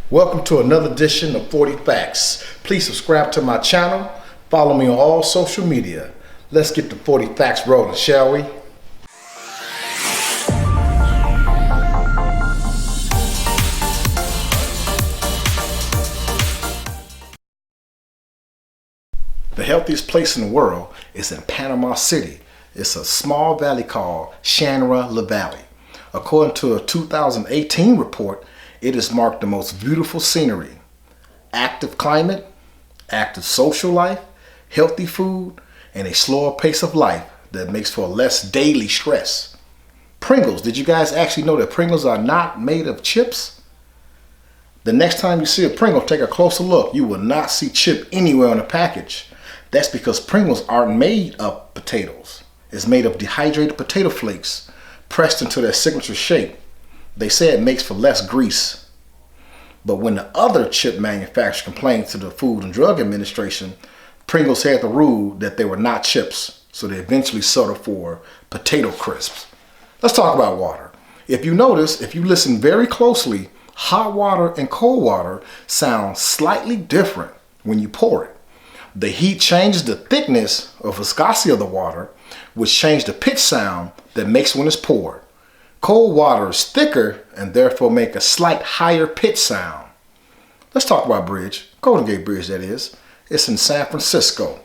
Welcome to another edition of 40 Facts. Please subscribe to my channel. Follow me on all social media. Let's get the 40 Facts rolling, shall we? The healthiest place in the world is in Panama City. It's a small valley called Shangri-La Valley. According to a 2018 report, it has marked the most beautiful scenery, active climate, active social life, healthy food, and a slower pace of life that makes for less daily stress. Pringles, did you guys actually know that Pringles are not made of chips? The next time you see a Pringle, take a closer look. You will not see chip anywhere on the package. That's because Pringles aren't made of potatoes. It's made of dehydrated potato flakes pressed into their signature shape. They say it makes for less grease. But when the other chip manufacturers complained to the Food and Drug Administration, Pringles had the rule that they were not chips, so they eventually settled for potato crisps. Let's talk about water. If you notice, if you listen very closely, hot water and cold water sound slightly different when you pour it. The heat changes the thickness or viscosity of the water, which changes the pitch sound that makes when it's poured. Cold water is thicker and therefore make a slight higher pitch sound. Let's talk about bridge. Golden Gate Bridge, that is. It's in San Francisco.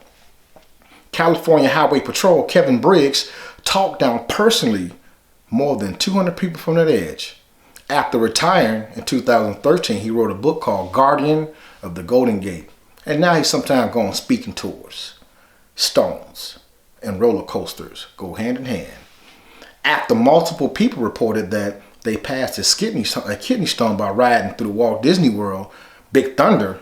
California Highway Patrol Kevin Briggs talked down personally more than 200 people from that edge. After retiring in 2013, he wrote a book called Guardian of the Golden Gate. And now he's sometimes going speaking tours. Stones and roller coasters go hand in hand. After multiple people reported that they passed a kidney stone by riding through the Walt Disney World Big Thunder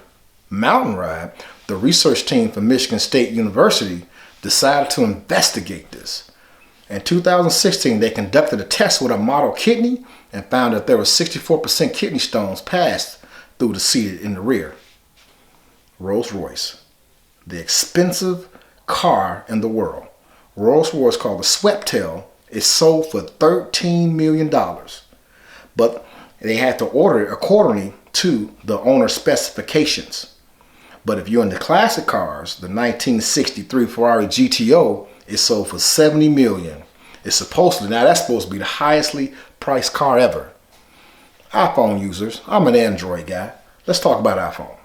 mountain ride, the research team from Michigan State University decided to investigate this. In 2016, they conducted a test with a model kidney and found that there were 64% kidney stones passed through the seat in the rear. Rolls-Royce, the expensive car in the world. Rolls-Royce, called the Swept-Tail, is sold for $13 million, but they had to order it accordingly to the owner's specifications. But if you're into classic cars, the 1963 Ferrari GTO is sold for $70 million. It's supposedly, now that's supposed to be the highestly priced car ever. iPhone users, I'm an Android guy. Let's talk about iPhone.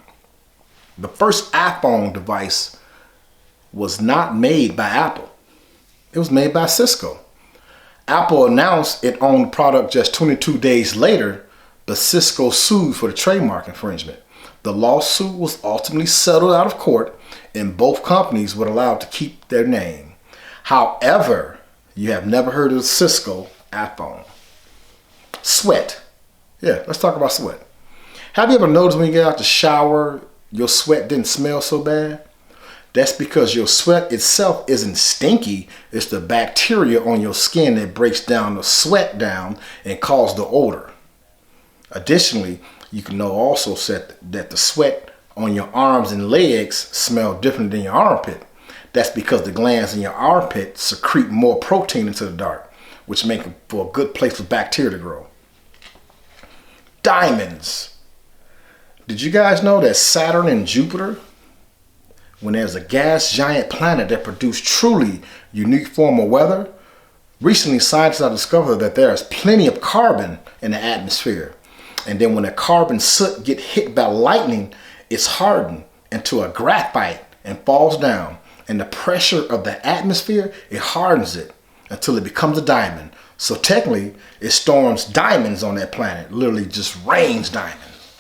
The first iPhone device was not made by Apple. It was made by Cisco. Apple announced it owned the product just 22 days later, but Cisco sued for the trademark infringement. The lawsuit was ultimately settled out of court, and both companies were allowed to keep their name. However, you have never heard of the Cisco iPhone. Sweat. Yeah, let's talk about sweat. Have you ever noticed when you get out the shower, your sweat didn't smell so bad? That's because your sweat itself isn't stinky. It's the bacteria on your skin that breaks down the sweat down and causes the odor. Additionally, you can know also that the sweat on your arms and legs smell different than your armpit. That's because the glands in your armpit secrete more protein into the dark, which makes it for a good place for bacteria to grow. Diamonds. Did you guys know that Saturn and Jupiter, when there's a gas giant planet that produces truly unique form of weather, recently scientists have discovered that there is plenty of carbon in the atmosphere. And then when the carbon soot get hit by lightning, it's hardened into a graphite and falls down. And the pressure of the atmosphere, it hardens it until it becomes a diamond. So technically, it storms diamonds on that planet. Literally just rains diamonds.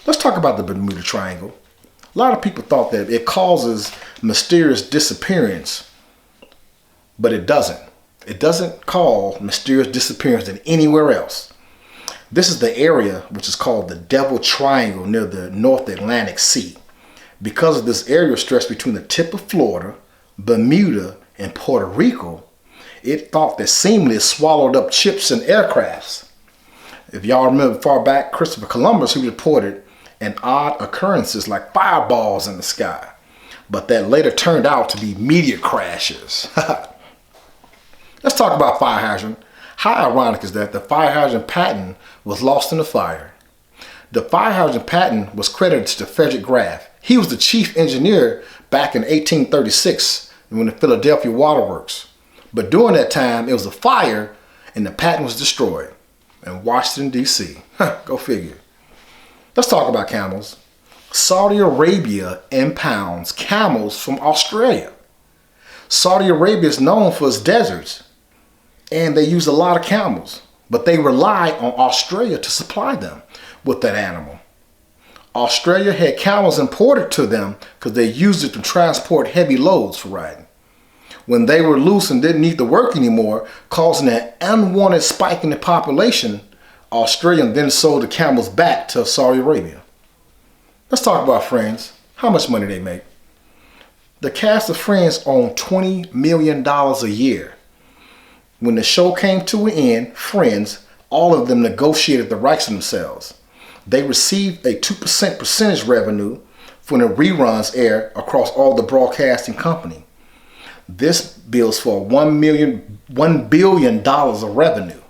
Let's talk about the Bermuda Triangle. A lot of people thought that it causes mysterious disappearance, but it doesn't. It doesn't cause mysterious disappearance than anywhere else. This is the area which is called the Devil Triangle near the North Atlantic Sea. Because of this area stretched between the tip of Florida, Bermuda, and Puerto Rico, it thought that seemingly it swallowed up ships and aircrafts. If y'all remember far back, Christopher Columbus, he reported an odd occurrences like fireballs in the sky, but that later turned out to be meteor crashes. Let's talk about fire hydrant. How ironic is that the fire hydrant patent was lost in the fire? The fire hydrant patent was credited to Frederick Graff. He was the chief engineer back in 1836 when the Philadelphia Waterworks. But during that time, it was a fire and the patent was destroyed in Washington, D.C. Go figure. Let's talk about camels. Saudi Arabia impounds camels from Australia. Saudi Arabia is known for its deserts, and they use a lot of camels, but they rely on Australia to supply them with that animal. Australia had camels imported to them because they used it to transport heavy loads for riding. When they were loose and didn't need to work anymore, causing an unwanted spike in the population, Australia then sold the camels back to Saudi Arabia. Let's talk about Friends. How much money they make. The cast of Friends owned $20 million a year. When the show came to an end, Friends, all of them negotiated the rights to themselves. They received a 2% percentage revenue when the reruns air across all the broadcasting company. This bills for $1 billion of revenue.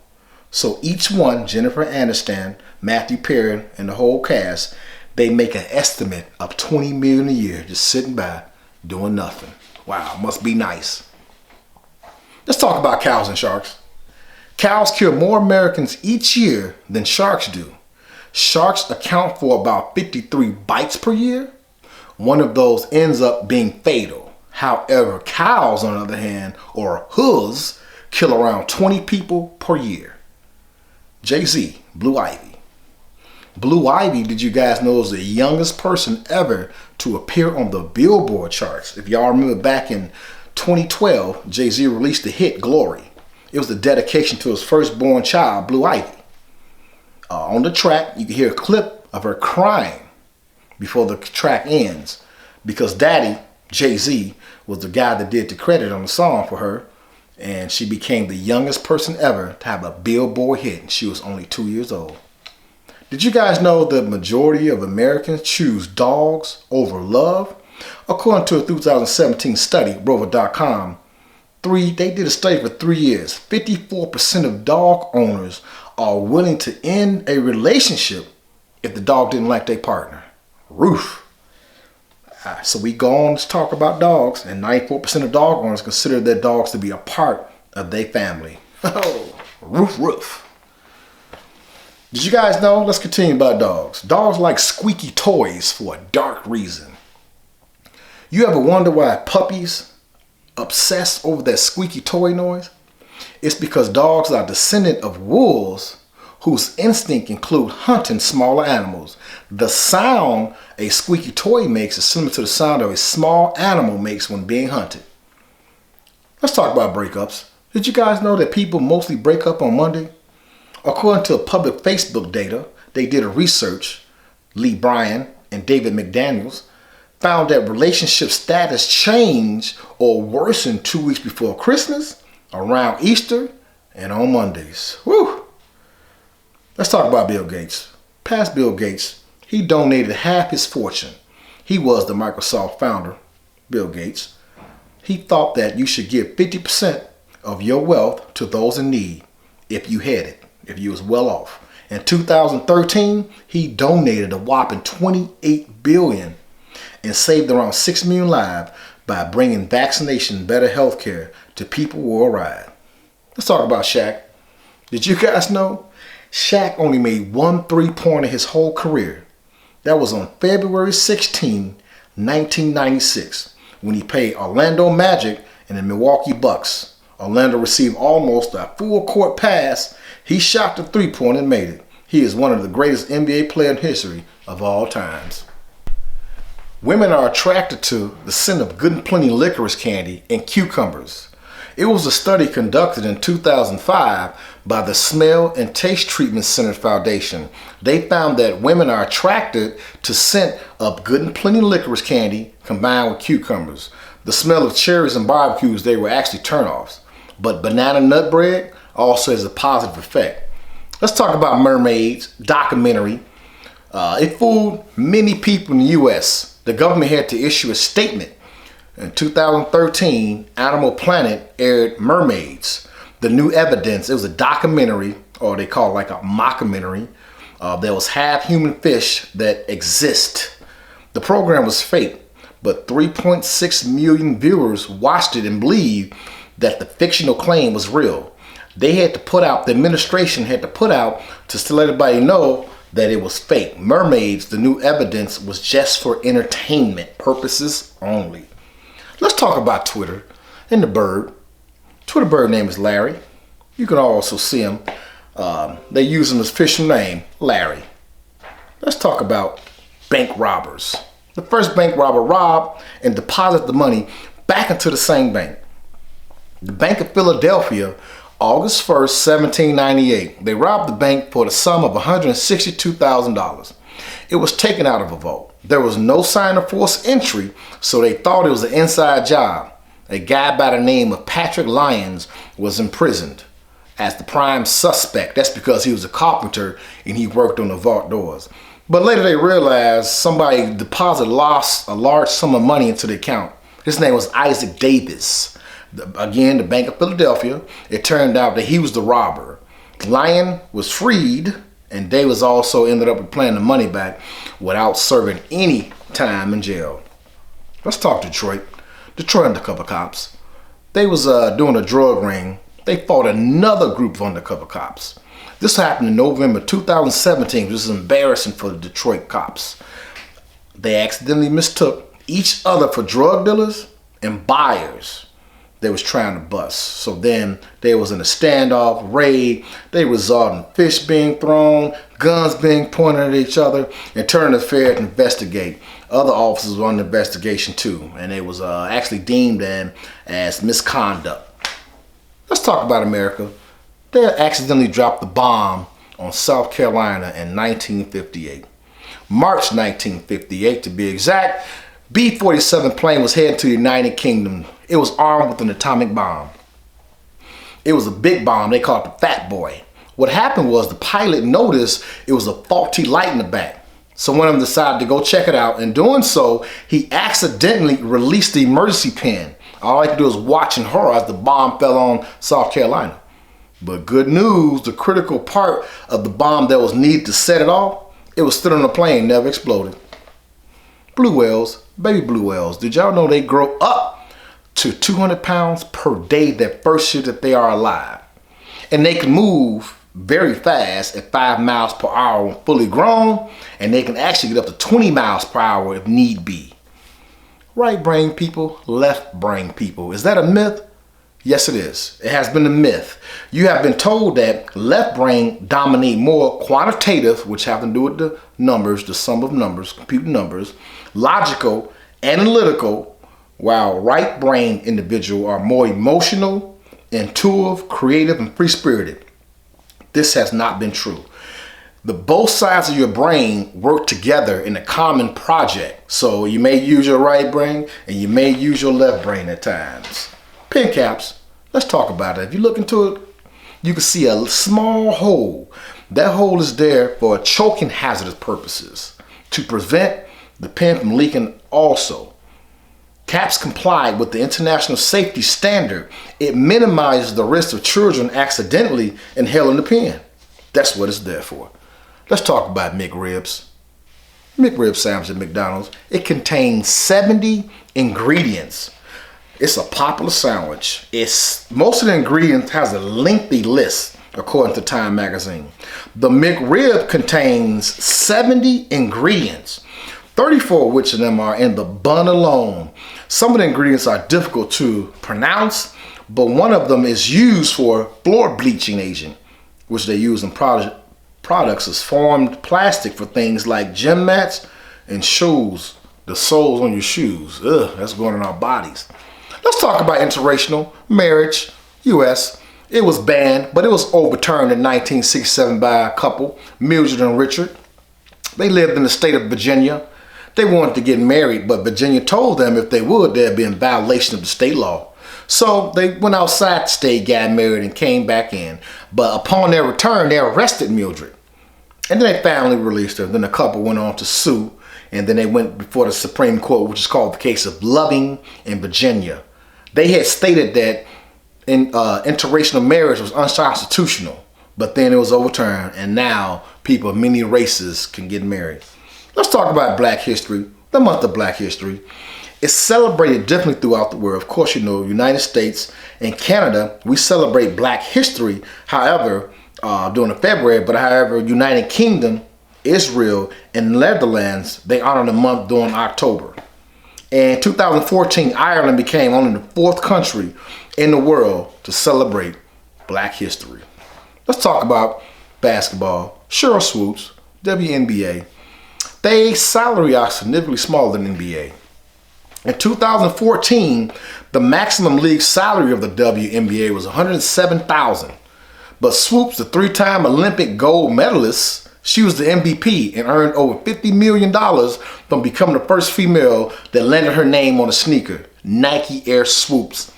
So each one, Jennifer Aniston, Matthew Perry, and the whole cast, they make an estimate of $20 million a year just sitting by doing nothing. Wow, must be nice. Let's talk about cows and sharks. Cows kill more Americans each year than sharks do. Sharks account for about 53 bites per year. One of those ends up being fatal. However, cows, on the other hand, or hooves, kill around 20 people per year. Jay-Z, Blue Ivy. Blue Ivy, did you guys know, is the youngest person ever to appear on the Billboard charts. If y'all remember back in 2012, Jay-Z released the hit Glory. It was the dedication to his firstborn child, Blue Ivy. On the track, you can hear a clip of her crying before the track ends because Daddy, Jay-Z, was the guy that did the credit on the song for her, and she became the youngest person ever to have a Billboard hit, and she was only 2 years old. Did you guys know the majority of Americans choose dogs over love? According to a 2017 study, Rover.com, they did a study for 3 years. 54% of dog owners are willing to end a relationship if the dog didn't like their partner. Roof. So we go on to talk about dogs, and 94% of dog owners consider their dogs to be a part of their family. Oh, roof. Did you guys know? Let's continue about dogs. Dogs like squeaky toys for a dark reason. You ever wonder why puppies obsess over that squeaky toy noise? It's because dogs are descendant of wolves whose instinct include hunting smaller animals. The sound a squeaky toy makes is similar to the sound of a small animal makes when being hunted. Let's talk about breakups. Did you guys know that people mostly break up on Monday? According to public Facebook data, they did a research, Lee Bryan and David McDaniels, found that relationship status changed or worsened 2 weeks before Christmas, around Easter, and on Mondays. Woo! Let's talk about Bill Gates. Past Bill Gates, he donated half his fortune. He was the Microsoft founder, Bill Gates. He thought that you should give 50% of your wealth to those in need if you had it, if you was well off. In 2013, he donated a whopping $28 billion and saved around 6 million lives by bringing vaccination and better health care to people worldwide. Let's talk about Shaq. Did you guys know Shaq only made 1 3-pointer his whole career? That was on February 16, 1996, when he played Orlando Magic and the Milwaukee Bucks. Orlando received almost a full court pass. He shot the 3-pointer and made it. He is one of the greatest NBA players in history of all times. Women are attracted to the scent of Good and Plenty licorice candy and cucumbers. It was a study conducted in 2005 by the Smell and Taste Treatment Center Foundation. They found that women are attracted to scent of Good and Plenty licorice candy combined with cucumbers. The smell of cherries and barbecues, they were actually turnoffs. But banana nut bread also has a positive effect. Let's talk about Mermaids documentary. It fooled many people in the U.S. The government had to issue a statement. In 2013, Animal Planet aired Mermaids, the new evidence. It was a documentary, or they call it like a mockumentary, There was half human fish that exist. The program was fake, but 3.6 million viewers watched it and believed that the fictional claim was real. The administration had to put out to let everybody know that it was fake. Mermaids, the new evidence, was just for entertainment purposes only. Let's talk about Twitter and the bird. Twitter bird name is Larry. You can also see him. They use him as official name, Larry. Let's talk about bank robbers. The first bank robber robbed and deposited the money back into the same bank. The Bank of Philadelphia, August 1st, 1798. They robbed the bank for the sum of $162,000. It was taken out of a vault. There was no sign of forced entry, so they thought it was an inside job. A guy by the name of Patrick Lyons was imprisoned as the prime suspect. That's because he was a carpenter and he worked on the vault doors. But later they realized somebody deposited a large sum of money into the account. His name was Isaac Davis. Again, the Bank of Philadelphia. It turned out that he was the robber. Lyon was freed, and Davis also ended up paying the money back without serving any time in jail. Let's talk Detroit. Detroit undercover cops. They was doing a drug ring. They fought another group of undercover cops. This happened in November 2017, which is embarrassing for the Detroit cops. They accidentally mistook each other for drug dealers and buyers they was trying to bust. So then they was in a standoff, raid. They resulted in fish being thrown, guns being pointed at each other, and turned the fair to investigate. Other officers were on the investigation too, and it was actually deemed as misconduct. Let's talk about America. They accidentally dropped the bomb on South Carolina in 1958. March 1958 to be exact. B47 plane was heading to the United Kingdom. It was armed with an atomic bomb. It was a big bomb. They called it the Fat Boy. What happened was the pilot noticed it was a faulty light in the back. So one of them decided to go check it out. In doing so, he accidentally released the emergency pin. All I could do was watch in horror as the bomb fell on South Carolina. But good news, the critical part of the bomb that was needed to set it off, it was still on the plane, never exploded. Blue whales, baby blue whales. Did y'all know they grow up to 200 pounds per day that first year that they are alive? And they can move very fast at 5 miles per hour when fully grown, and they can actually get up to 20 miles per hour if need be. Right brain people, left brain people. Is that a myth? Yes, it is. It has been a myth. You have been told that left brain dominate more quantitative, which have to do with the numbers, the sum of numbers, computer numbers, logical, analytical, while right brain individuals are more emotional, intuitive, creative, and free-spirited. This has not been true. Both sides of your brain work together in a common project. So you may use your right brain and you may use your left brain at times. Pen caps, let's talk about it. If you look into it, you can see a small hole. That hole is there for choking hazardous purposes to prevent the pen from leaking also. Caps comply with the international safety standard. It minimizes the risk of children accidentally inhaling the pen. That's what it's there for. Let's talk about McRibs. McRib sandwich at McDonald's. It contains 70 ingredients. It's a popular sandwich. Most of the ingredients has a lengthy list according to Time magazine. The McRib contains 70 ingredients, 34 of which of them are in the bun alone. Some of the ingredients are difficult to pronounce, but one of them is used for floor bleaching agent, which they use in products as formed plastic for things like gym mats and shoes, the soles on your shoes. Ugh, that's going in our bodies. Let's talk about interracial marriage, U.S. It was banned, but it was overturned in 1967 by a couple, Mildred and Richard. They lived in the state of Virginia. They wanted to get married, but Virginia told them if they would, they'd be in violation of the state law. So they went outside the state, got married, and came back in. But upon their return, they arrested Mildred. And then they finally released her. Then the couple went on to sue. And then they went before the Supreme Court, which is called the case of Loving in Virginia. They had stated that interracial marriage was unconstitutional. but then it was overturned, and now people of many races can get married. Let's talk about Black History, the month of Black History. It's celebrated differently throughout the world. Of course, you know, United States and Canada, we celebrate Black History, however, during February, but however, United Kingdom, Israel, and Netherlands, they honor the month during October. In 2014, Ireland became only the 4th country in the world to celebrate Black History. Let's talk about basketball. Sheryl Swoopes, WNBA. Their salary are significantly smaller than NBA. In 2014, the maximum league salary of the WNBA was $107,000. But Swoopes, the 3-time Olympic gold medalist, she was the MVP and earned over $50 million from becoming the first female that landed her name on a sneaker, Nike Air Swoopes.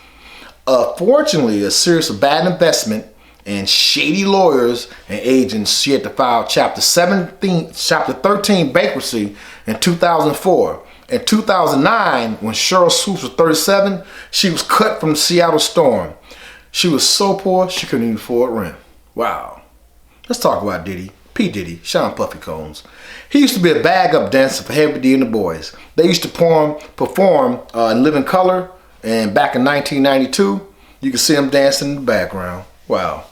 Fortunately, a series of bad investment and shady lawyers and agents, she had to file Chapter 13 bankruptcy in 2004. In 2009, when Sheryl Swoopes was 37, she was cut from the Seattle Storm. She was so poor, she couldn't even afford rent. Wow. Let's talk about Diddy. P. Diddy, Sean Puffy Combs. He used to be a bag-up dancer for Heavy D and the Boys. They used to perform in Living Color, and back in 1992, you can see him dancing in the background. Wow.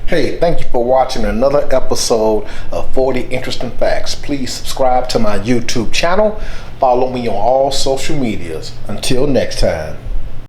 Hey, thank you for watching another episode of 40 Interesting Facts. Please subscribe to my YouTube channel. Follow me on all social medias. Until next time.